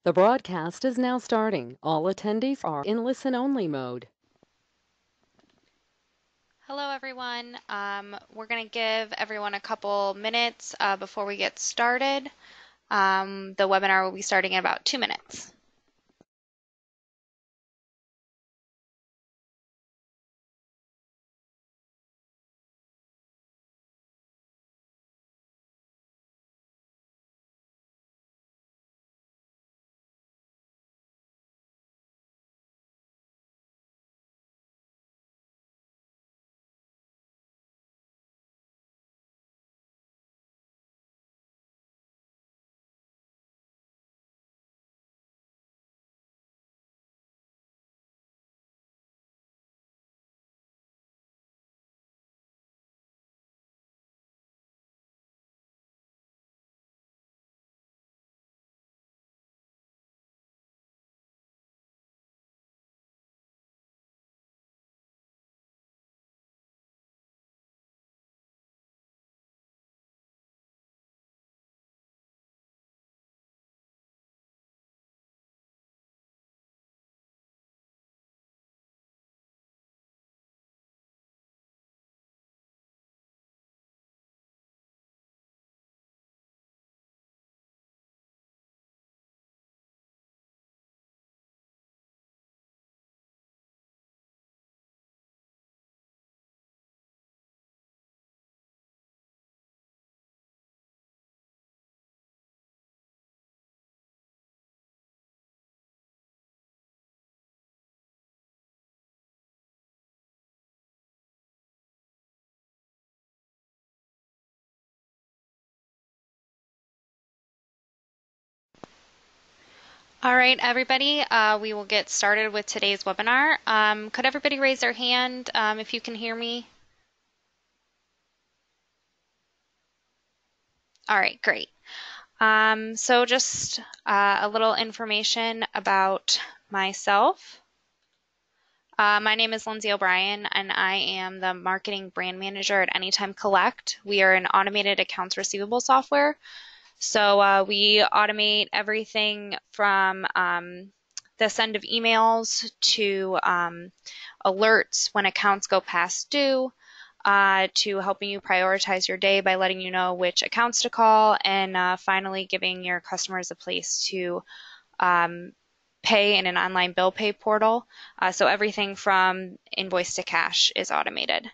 The broadcast is now starting. All attendees are in listen-only mode. Hello, everyone. We're going to give everyone a couple minutes before we get started. The webinar will be starting in about 2 minutes. All right, everybody, we will get started with today's webinar. Could everybody raise their hand if you can hear me? All right, great. So just a little information about myself. My name is Lindsay O'Brien, and I am the Marketing Brand Manager at Anytime Collect. We are an automated accounts receivable software. So we automate everything from the send of emails to alerts when accounts go past due, to helping you prioritize your day by letting you know which accounts to call, and finally giving your customers a place to pay in an online bill pay portal. So everything from invoice to cash is automated.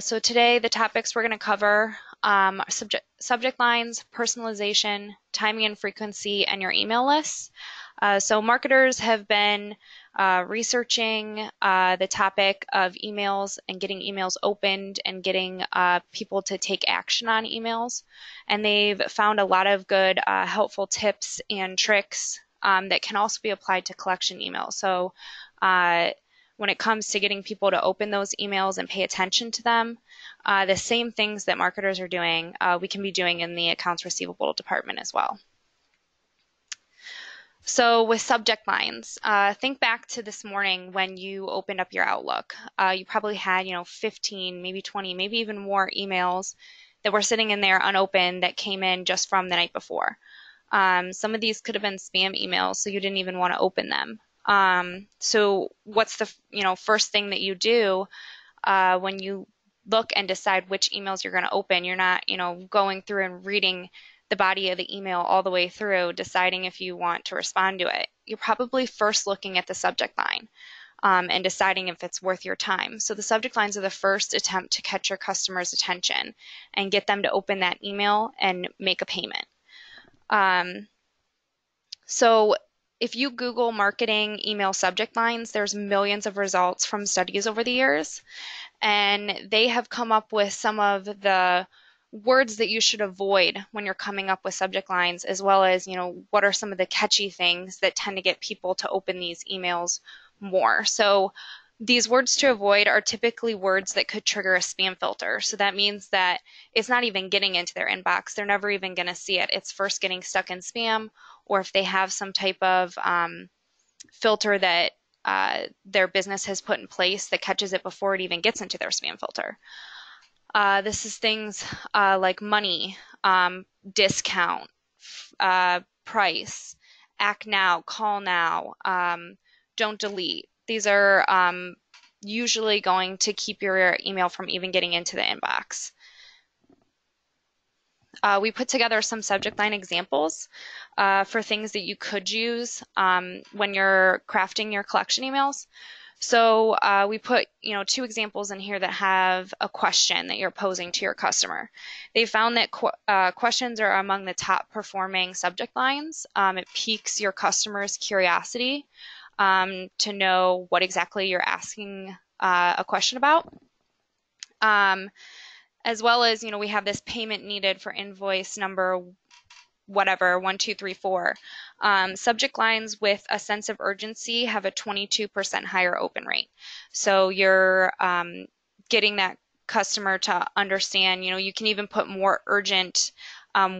So today the topics we're going to cover are subject lines, personalization, timing and frequency, and your email lists. So marketers have been researching the topic of emails and getting emails opened and getting people to take action on emails. And they've found a lot of good helpful tips and tricks that can also be applied to collection emails. So when it comes to getting people to open those emails and pay attention to them, the same things that marketers are doing, we can be doing in the accounts receivable department as well. So with subject lines, think back to this morning when you opened up your Outlook. You probably had, 15, maybe 20, maybe even more emails that were sitting in there unopened that came in just from the night before. Some of these could have been spam emails, so you didn't even want to open them. So what's the first thing that you do when you look and decide which emails you're going to open? You're not going through and reading the body of the email all the way through, deciding if you want to respond to it. You're probably first looking at the subject line and deciding if it's worth your time. So the subject lines are the first attempt to catch your customer's attention and get them to open that email and make a payment. So if you Google marketing email subject lines, there's millions of results from studies over the years, and they have come up with some of the words that you should avoid when you're coming up with subject lines, as well as, what are some of the catchy things that tend to get people to open these emails more. So these words to avoid are typically words that could trigger a spam filter. So that means that it's not even getting into their inbox. They're never even going to see it. It's first getting stuck in spam, or if they have some type of filter that their business has put in place that catches it before it even gets into their spam filter. This is things like money, discount, price, act now, call now, don't delete. These are usually going to keep your email from even getting into the inbox. We put together some subject line examples for things that you could use when you're crafting your collection emails. So we put, 2 examples in here that have a question that you're posing to your customer. They found that questions are among the top performing subject lines. It piques your customer's curiosity to know what exactly you're asking a question about. As well as, we have this payment needed for invoice number whatever, 1234. Subject lines with a sense of urgency have a 22% higher open rate. So you're getting that customer to understand, you can even put more urgent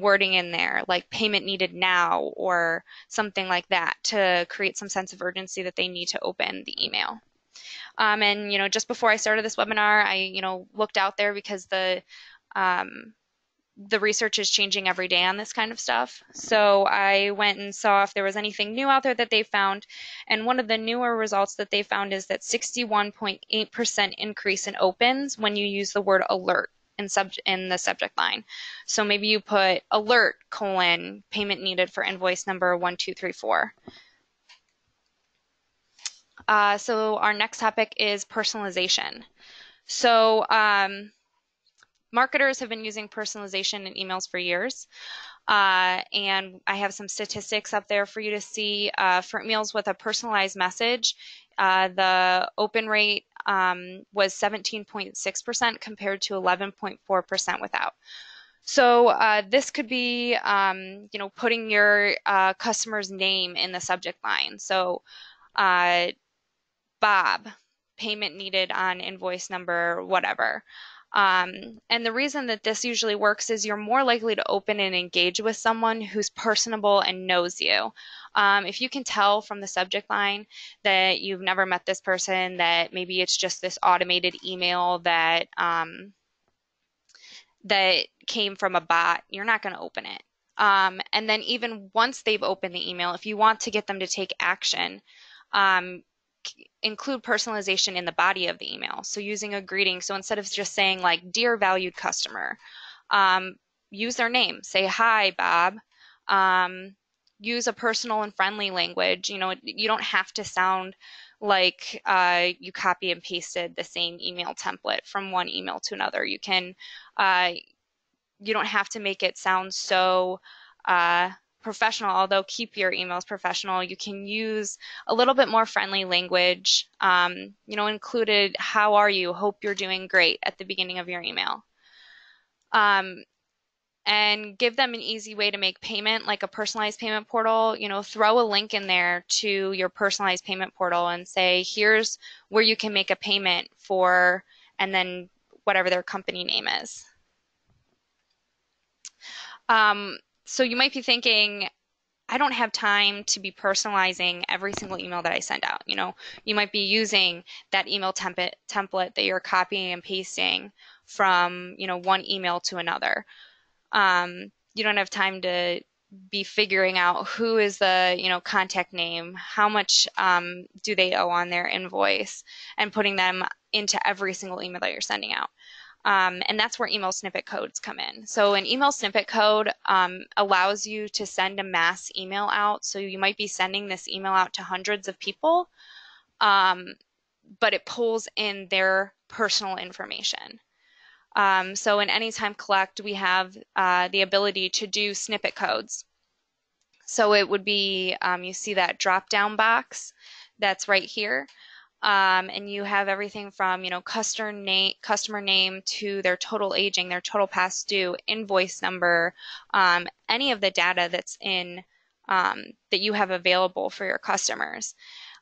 wording in there, like payment needed now or something like that, to create some sense of urgency that they need to open the email. And just before I started this webinar, I looked out there because the research is changing every day on this kind of stuff. So I went and saw if there was anything new out there that they found. And one of the newer results that they found is that 61.8% increase in opens when you use the word alert in the subject line. So maybe you put alert : payment needed for invoice number 1234. So our next topic is personalization. So marketers have been using personalization in emails for years. And I have some statistics up there for you to see. For emails with a personalized message, the open rate was 17.6% compared to 11.4% without. So this could be, putting your customer's name in the subject line. So Bob, payment needed on invoice number whatever. And the reason that this usually works is you're more likely to open and engage with someone who's personable and knows you. If you can tell from the subject line that you've never met this person, that maybe it's just this automated email that that came from a bot, you're not going to open it. And then even once they've opened the email, if you want to get them to take action, include personalization in the body of the email. So using a greeting. So instead of just saying like, dear valued customer, use their name. Say, hi, Bob. Use a personal and friendly language. You don't have to sound like you copy and pasted the same email template from one email to another. You don't have to make it sound so professional, although keep your emails professional. You can use a little bit more friendly language, included, how are you? Hope you're doing great at the beginning of your email. And give them an easy way to make payment, like a personalized payment portal. Throw a link in there to your personalized payment portal and say, here's where you can make a payment for, and then whatever their company name is. So you might be thinking, I don't have time to be personalizing every single email that I send out. You might be using that email template that you're copying and pasting from, one email to another. You don't have time to be figuring out who is the, contact name, how much do they owe on their invoice, and putting them into every single email that you're sending out. And that's where email snippet codes come in. So an email snippet code allows you to send a mass email out. So you might be sending this email out to hundreds of people, but it pulls in their personal information. So in Anytime Collect, we have the ability to do snippet codes. So it would be, you see that drop-down box that's right here. And you have everything from, customer name to their total aging, their total past due, invoice number, any of the data that's in that you have available for your customers.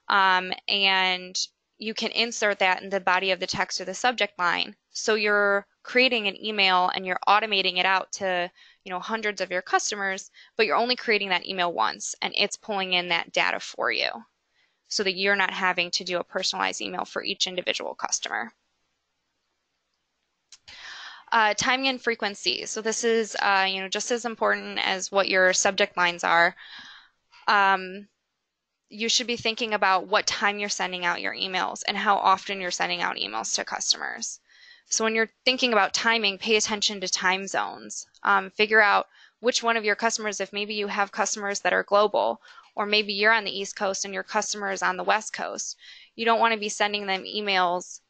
And you can insert that in the body of the text or the subject line. So you're creating an email and you're automating it out to, hundreds of your customers, but you're only creating that email once, and it's pulling in that data for you, so that you're not having to do a personalized email for each individual customer. Timing and frequency. So this is, just as important as what your subject lines are. You should be thinking about what time you're sending out your emails and how often you're sending out emails to customers. So when you're thinking about timing, pay attention to time zones. Figure out which one of your customers, if maybe you have customers that are global, or maybe you're on the East Coast and your customer is on the West Coast. You don't want to be sending them emails,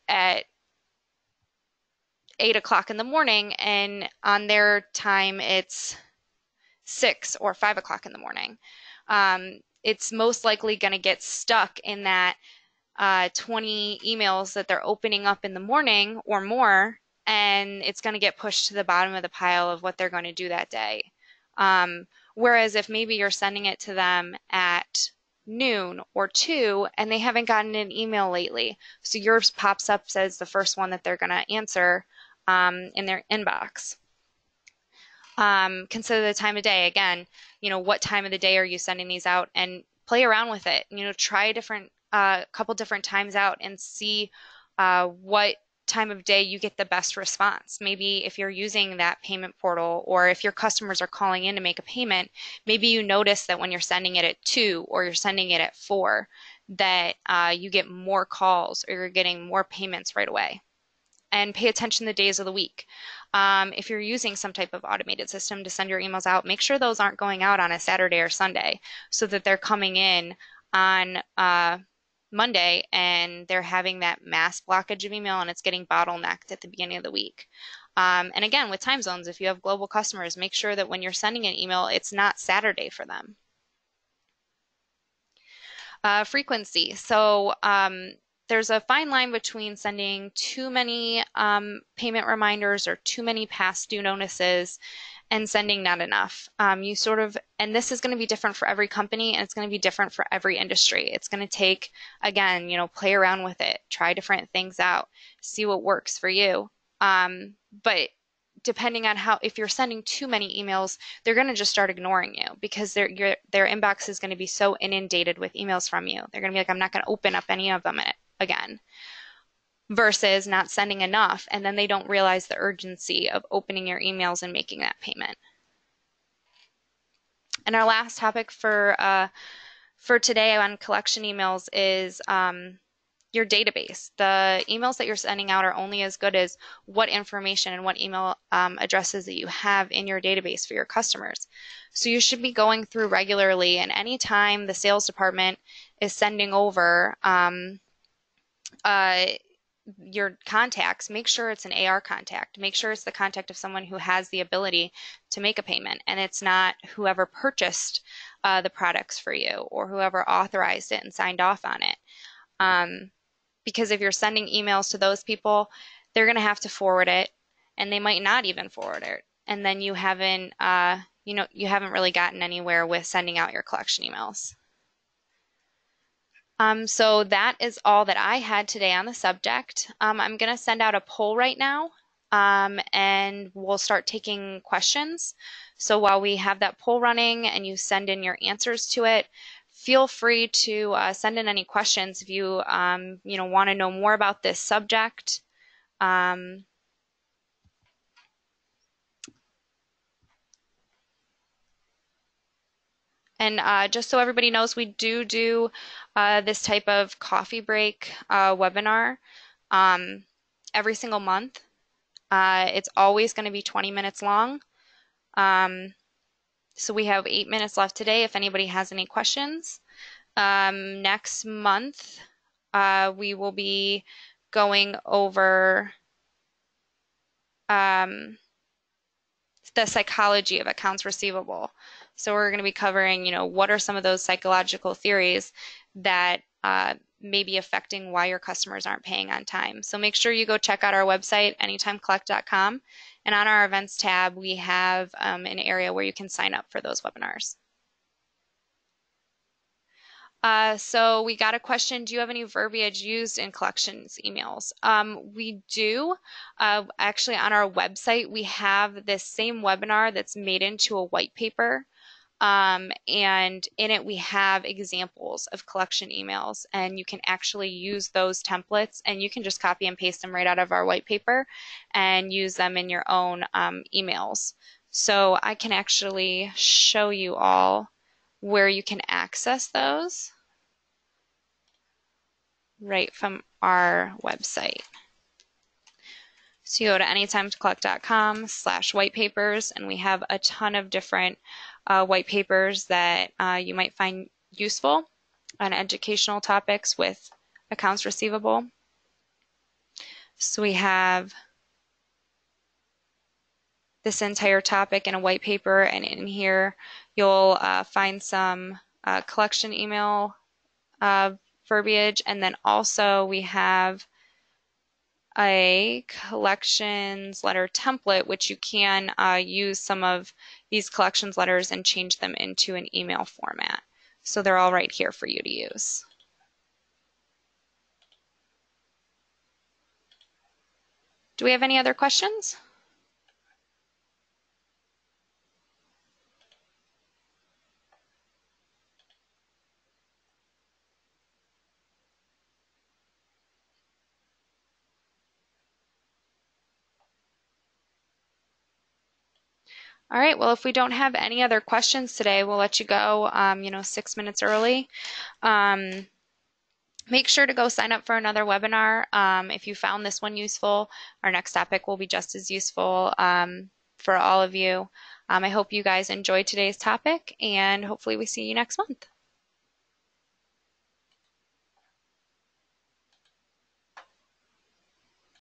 at 8 o'clock in the morning, and on their time it's 6 or 5 o'clock in the morning. It's most likely going to get stuck in that 20 emails that they're opening up in the morning or more, and it's going to get pushed to the bottom of the pile of what they're going to do that day. Whereas if maybe you're sending it to them at noon or 2 and they haven't gotten an email lately, so yours pops up as the first one that they're going to answer in their inbox. Consider the time of day. Again, what time of the day are you sending these out, and play around with it. Try a couple different times out and see what time of day you get the best response. Maybe if you're using that payment portal, or if your customers are calling in to make a payment, maybe you notice that when you're sending it at 2 or you're sending it at 4, that you get more calls or you're getting more payments right away. And pay attention to the days of the week. If you're using some type of automated system to send your emails out, make sure those aren't going out on a Saturday or Sunday, so that they're coming in on Monday and they're having that mass blockage of email and it's getting bottlenecked at the beginning of the week. And again, with time zones, if you have global customers, make sure that when you're sending an email, it's not Saturday for them. Frequency. So there's a fine line between sending too many payment reminders or too many past due notices and sending not enough. And this is going to be different for every company, and it's going to be different for every industry. It's going to take, again, play around with it, try different things out, see what works for you. But depending on if you're sending too many emails, they're going to just start ignoring you, because their inbox is going to be so inundated with emails from you. They're going to be like, I'm not going to open up any of them again, versus not sending enough, and then they don't realize the urgency of opening your emails and making that payment. And our last topic for today on collection emails is your database. The emails that you're sending out are only as good as what information and what email addresses that you have in your database for your customers. So you should be going through regularly, and anytime the sales department is sending over your contacts, make sure it's an AR contact. Make sure it's the contact of someone who has the ability to make a payment, and it's not whoever purchased the products for you or whoever authorized it and signed off on it. Because if you're sending emails to those people, they're going to have to forward it, and they might not even forward it. And then you haven't really gotten anywhere with sending out your collection emails. So that is all that I had today on the subject. I'm going to send out a poll right now, and we'll start taking questions. So while we have that poll running and you send in your answers to it, feel free to send in any questions if you want to know more about this subject. And just so everybody knows, we do this type of coffee break webinar every single month. It's always going to be 20 minutes long. So we have 8 minutes left today if anybody has any questions. Next month, we will be going over the psychology of accounts receivable. So we're going to be covering, what are some of those psychological theories that may be affecting why your customers aren't paying on time. So make sure you go check out our website, anytimecollect.com. And on our events tab, we have an area where you can sign up for those webinars. So we got a question, do you have any verbiage used in collections emails? We do. Actually, on our website, we have this same webinar that's made into a white paper. And in it we have examples of collection emails, and you can actually use those templates, and you can just copy and paste them right out of our white paper and use them in your own emails. So I can actually show you all where you can access those right from our website. So you go to anytimetocollect.com/whitepapers, and we have a ton of different white papers that you might find useful on educational topics with accounts receivable. So we have this entire topic in a white paper, and in here you'll find some collection email verbiage, and then also we have a collections letter template, which you can use some of these collections letters and change them into an email format. So they're all right here for you to use. Do we have any other questions? All right, well, if we don't have any other questions today, we'll let you go, 6 minutes early. Make sure to go sign up for another webinar. If you found this one useful, our next topic will be just as useful for all of you. I hope you guys enjoyed today's topic, and hopefully we see you next month.